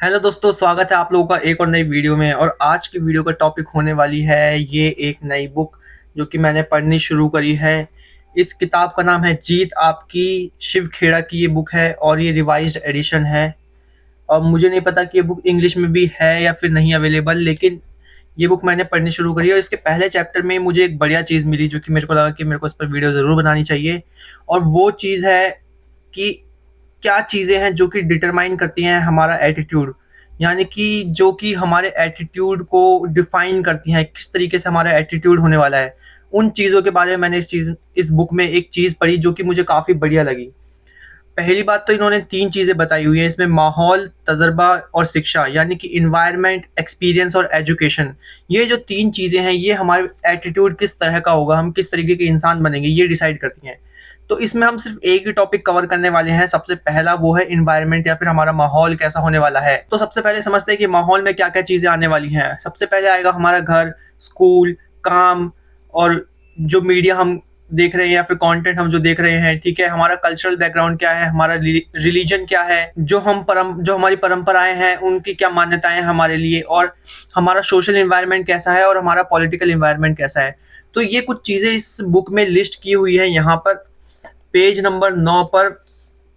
Hello दोस्तों, स्वागत है आप लोगों का एक और नई वीडियो में। और आज की वीडियो का टॉपिक होने वाली है ये एक नई बुक जो कि मैंने पढ़नी शुरू करी है। इस किताब का नाम है जीत आपकी। शिव खेड़ा की ये बुक है और ये रिवाइज्ड एडिशन है। और मुझे नहीं पता कि ये बुक इंग्लिश में भी है या फिर नहीं अवेलेबल, लेकिन ये बुक मैंने पढ़नी शुरू करी और इसके पहले चैप्टर में मुझे एक बढ़िया चीज़ मिली जो कि मेरे को लगा कि मेरे को इस पर वीडियो ज़रूर बनानी चाहिए। और वो चीज़ है कि क्या चीज़ें हैं जो कि डिटरमाइन करती हैं हमारा एटीट्यूड, यानी कि जो कि हमारे एटीट्यूड को डिफाइन करती हैं, किस तरीके से हमारा एटीट्यूड होने वाला है। उन चीज़ों के बारे में मैंने इस बुक में एक चीज़ पढ़ी जो कि मुझे काफ़ी बढ़िया लगी। पहली बात तो इन्होंने 3 चीज़ें बताई हुई हैं इसमें, माहौल, तजुर्बा और शिक्षा, यानी कि एनवायरनमेंट, एक्सपीरियंस और एजुकेशन। ये जो 3 चीज़ें हैं ये हमारे एटीट्यूड किस तरह का होगा, हम किस तरीके के इंसान बनेंगे, ये डिसाइड करती हैं। तो इसमें हम सिर्फ एक ही टॉपिक कवर करने वाले हैं। सबसे पहला वो है एनवायरनमेंट, या फिर हमारा माहौल कैसा होने वाला है। तो सबसे पहले समझते हैं कि माहौल में क्या-क्या चीज़ें आने वाली हैं। सबसे पहले आएगा हमारा घर, स्कूल, काम और जो मीडिया हम देख रहे हैं या फिर कंटेंट हम जो देख रहे हैं, ठीक है। हमारा कल्चरल बैकग्राउंड क्या है, हमारा रिलीजन क्या है, जो हमारी परंपराएं हैं उनकी क्या मान्यताएं हैं हमारे लिए, और हमारा सोशल एनवायरनमेंट कैसा है और हमारा पॉलिटिकल एनवायरनमेंट कैसा है। तो ये कुछ चीज़ें इस बुक में लिस्ट की हुई है। यहाँ पर पेज नंबर 9 पर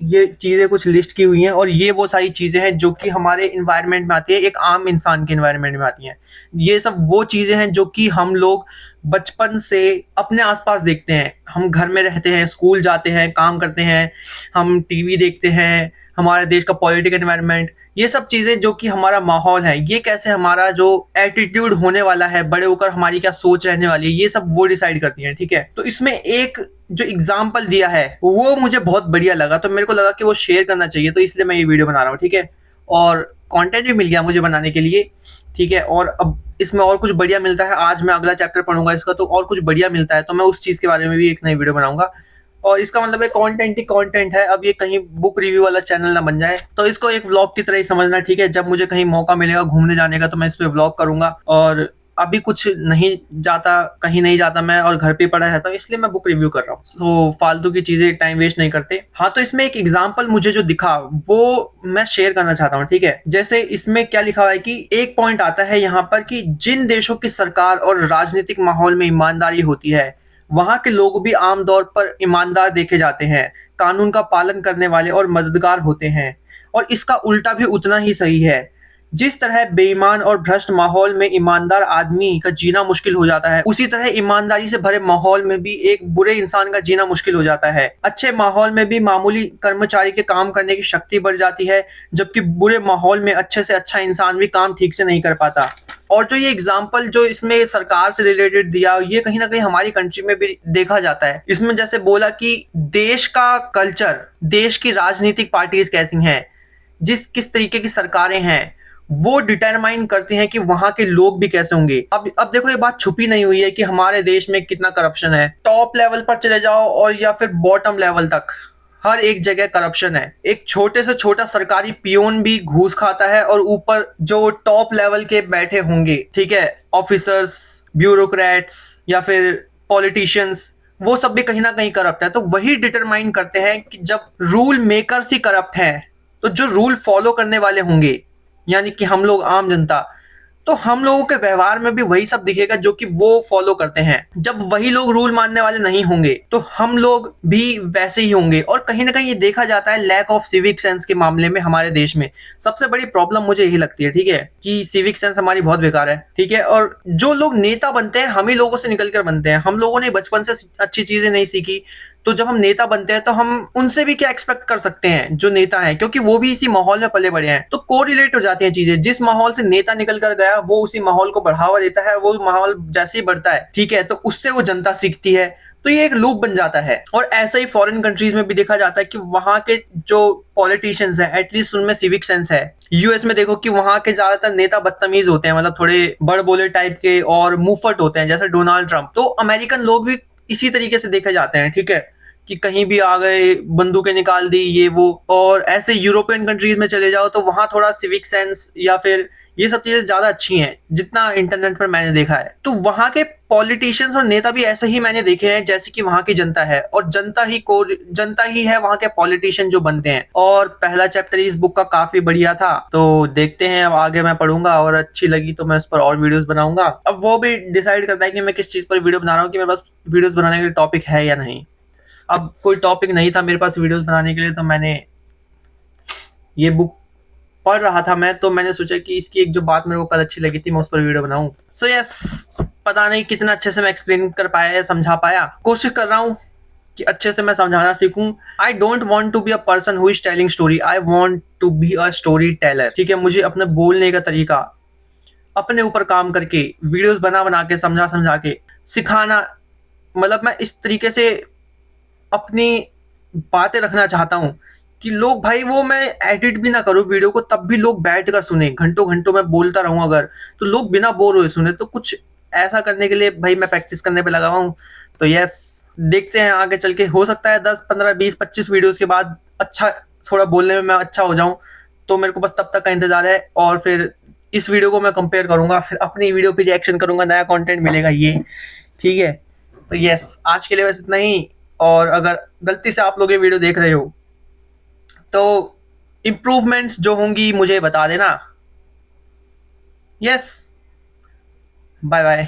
ये चीज़ें कुछ लिस्ट की हुई हैं, और ये वो सारी चीज़ें हैं जो कि हमारे एनवायरनमेंट में आती है, एक आम इंसान के एनवायरनमेंट में आती हैं। ये सब वो चीज़ें हैं जो कि हम लोग बचपन से अपने आसपास देखते हैं। हम घर में रहते हैं, स्कूल जाते हैं, काम करते हैं, हम टीवी देखते हैं, हमारे देश का पॉलिटिकल एनवायरनमेंट, ये सब चीज़ें जो कि हमारा माहौल है, ये कैसे हमारा जो एटीट्यूड होने वाला है, बड़े होकर हमारी क्या सोच रहने वाली है, ये सब वो डिसाइड करती हैं, ठीक है। तो इसमें एक जो एग्जाम्पल दिया है वो मुझे बहुत बढ़िया लगा, तो मेरे को लगा कि वो शेयर करना चाहिए, तो इसलिए मैं ये वीडियो बना रहा हूँ, ठीक है। और कंटेंट भी मिल गया मुझे बनाने के लिए, ठीक है। और अब इसमें और कुछ बढ़िया मिलता है, आज मैं अगला चैप्टर पढ़ूंगा इसका, तो और कुछ बढ़िया मिलता है तो मैं उस चीज़ के बारे में भी एक नई वीडियो बनाऊंगा। और इसका मतलब है कंटेंट ही कंटेंट है, अब ये कहीं बुक रिव्यू वाला चैनल ना बन जाए। तो इसको एक व्लॉग की तरह ही समझना, ठीक है। जब मुझे कहीं मौका मिलेगा घूमने जाने का तो मैं इस पे व्लॉग करूंगा। और अभी कुछ नहीं जाता, कहीं नहीं जाता मैं, और घर पे पड़ा रहता हूँ, इसलिए मैं बुक रिव्यू कर रहा हूँ। तो फालतू की चीजें टाइम वेस्ट नहीं करते। हाँ, तो इसमें एक एग्जाम्पल मुझे जो दिखा वो मैं शेयर करना चाहता हूँ, ठीक है। जैसे इसमें क्या लिखा हुआ है कि एक पॉइंट आता है यहाँ पर कि जिन देशों की सरकार और राजनीतिक माहौल में ईमानदारी होती है, वहां के लोग भी आमतौर पर ईमानदार देखे जाते हैं, कानून का पालन करने वाले और मददगार होते हैं। और इसका उल्टा भी उतना ही सही है। जिस तरह बेईमान और भ्रष्ट माहौल में ईमानदार आदमी का जीना मुश्किल हो जाता है, उसी तरह ईमानदारी से भरे माहौल में भी एक बुरे इंसान का जीना मुश्किल हो जाता है। अच्छे माहौल में भी मामूली कर्मचारी के काम करने की शक्ति बढ़ जाती है, जबकि बुरे माहौल में अच्छे से अच्छा इंसान भी काम ठीक से नहीं कर पाता। और जो ये एग्जाम्पल जो इसमें सरकार से रिलेटेड दिया, ये कहीं ना कहीं हमारी कंट्री में भी देखा जाता है। इसमें जैसे बोला कि देश का कल्चर, देश की राजनीतिक पार्टीज कैसी हैं, किस तरीके की सरकारें हैं, वो डिटरमाइन करते हैं कि वहां के लोग भी कैसे होंगे। अब देखो, ये बात छुपी नहीं हुई है कि हमारे देश में कितना करप्शन है। टॉप लेवल पर चले जाओ और या फिर बॉटम लेवल तक, हर एक जगह करप्शन है। एक छोटे से छोटा सरकारी पियोन भी घूस खाता है, और ऊपर जो टॉप लेवल के बैठे होंगे, ठीक है, ऑफिसर्स, ब्यूरोक्रेट्स या फिर पॉलिटिशियंस, वो सब भी कहीं ना कहीं करप्ट है। तो वही डिटरमाइन करते हैं कि जब रूल मेकर्स ही करप्ट हैं, तो जो रूल फॉलो करने वाले होंगे, यानी कि हम लोग आम जनता, तो हम लोगों के व्यवहार में भी वही सब दिखेगा जो कि वो फॉलो करते हैं। जब वही लोग रूल मानने वाले नहीं होंगे तो हम लोग भी वैसे ही होंगे। और कहीं ना कहीं ये देखा जाता है लैक ऑफ सिविक सेंस के मामले में हमारे देश में सबसे बड़ी प्रॉब्लम मुझे यही लगती है, ठीक है, कि सिविक सेंस हमारी बहुत बेकार है, ठीक है। और जो लोग नेता बनते हैं हम ही लोगों से निकल कर बनते हैं। हम लोगों ने बचपन से अच्छी चीजें नहीं सीखी, तो जब हम नेता बनते हैं तो हम उनसे भी क्या एक्सपेक्ट कर सकते हैं जो नेता है, क्योंकि वो भी इसी माहौल में पले बड़े हैं। तो कोरिलेट हो जाती हैं चीजें। जिस माहौल से नेता निकल कर गया वो उसी माहौल को बढ़ावा देता है, वो माहौल जैसे ही बढ़ता है, ठीक है, तो उससे वो जनता सीखती है। तो ये एक लूप बन जाता है। और ऐसा ही फॉरेन कंट्रीज में भी देखा जाता है कि वहां के जो पॉलिटिशियंस हैं, एटलीस्ट उनमें सिविक सेंस है। यूएस में देखो कि वहां के ज्यादातर नेता बदतमीज होते हैं, मतलब थोड़े बड़ बोले टाइप के और मुंहफट होते हैं, जैसे डोनाल्ड ट्रंप। तो अमेरिकन लोग भी इसी तरीके से देखे जाते हैं, ठीक है। कि कहीं भी आ गए, बंदूकें निकाल दी, ये वो। और ऐसे यूरोपियन कंट्रीज में चले जाओ तो वहाँ थोड़ा सिविक सेंस या फिर ये सब चीजें ज्यादा अच्छी हैं, जितना इंटरनेट पर मैंने देखा है। तो वहाँ के पॉलिटिशियंस और नेता भी ऐसे ही मैंने देखे हैं जैसे कि वहाँ की जनता है, और जनता ही है वहाँ के पॉलिटिशियन जो बनते हैं। और पहला चैप्टर इस बुक का काफी बढ़िया था, तो देखते हैं अब आगे मैं पढ़ूंगा, और अच्छी लगी तो मैं उस पर और वीडियोस बनाऊंगा। अब वो भी डिसाइड करता है कि मैं किस चीज पर वीडियो बना रहा हूँ, कि मेरे पास वीडियोस बनाने के लिए टॉपिक है या नहीं। अब कोई टॉपिक नहीं था मेरे पास वीडियोस बनाने के लिए, तो मैंने ये बुक पढ़ रहा था मैं, तो मैंने सोचा कि इसकी एक जो बात मेरे को कल अच्छी लगी थी मैं उस पर वीडियो बनाऊं। सो यस, पता नहीं कितना अच्छे से मैं एक्सप्लेन कर पाया या समझा पाया, कोशिश कर रहा हूं कि अच्छे से मैं समझाना सीखूं। I don't want to be a person who is telling story, I want to be a story teller. ठीक है, मुझे अपने बोलने का तरीका, अपने ऊपर काम करके, वीडियोस बना बना के, समझा समझा के सिखाना, मतलब मैं इस तरीके से अपनी बातें रखना चाहता हूँ कि लोग, भाई वो मैं एडिट भी ना करूँ वीडियो को, तब भी लोग बैठ कर सुने, घंटों घंटों मैं बोलता रहूँ अगर, तो लोग बिना बोर हुए सुने। तो कुछ ऐसा करने के लिए भाई मैं प्रैक्टिस करने पे लगा हूँ। तो यस, देखते हैं आगे चल के, हो सकता है 10 15 20 25 वीडियोस के बाद अच्छा, थोड़ा बोलने में मैं अच्छा हो जाऊं। तो मेरे को बस तब तक का इंतजार है, और फिर इस वीडियो को मैं कंपेयर करूंगा, फिर अपनी वीडियो पे रिएक्शन करूंगा, नया कंटेंट मिलेगा ये। ठीक है, तो यस, आज के लिए बस इतना ही। और अगर गलती से आप लोग ये वीडियो देख रहे हो तो इम्प्रूवमेंट्स जो होंगी मुझे बता देना। Yes, bye bye.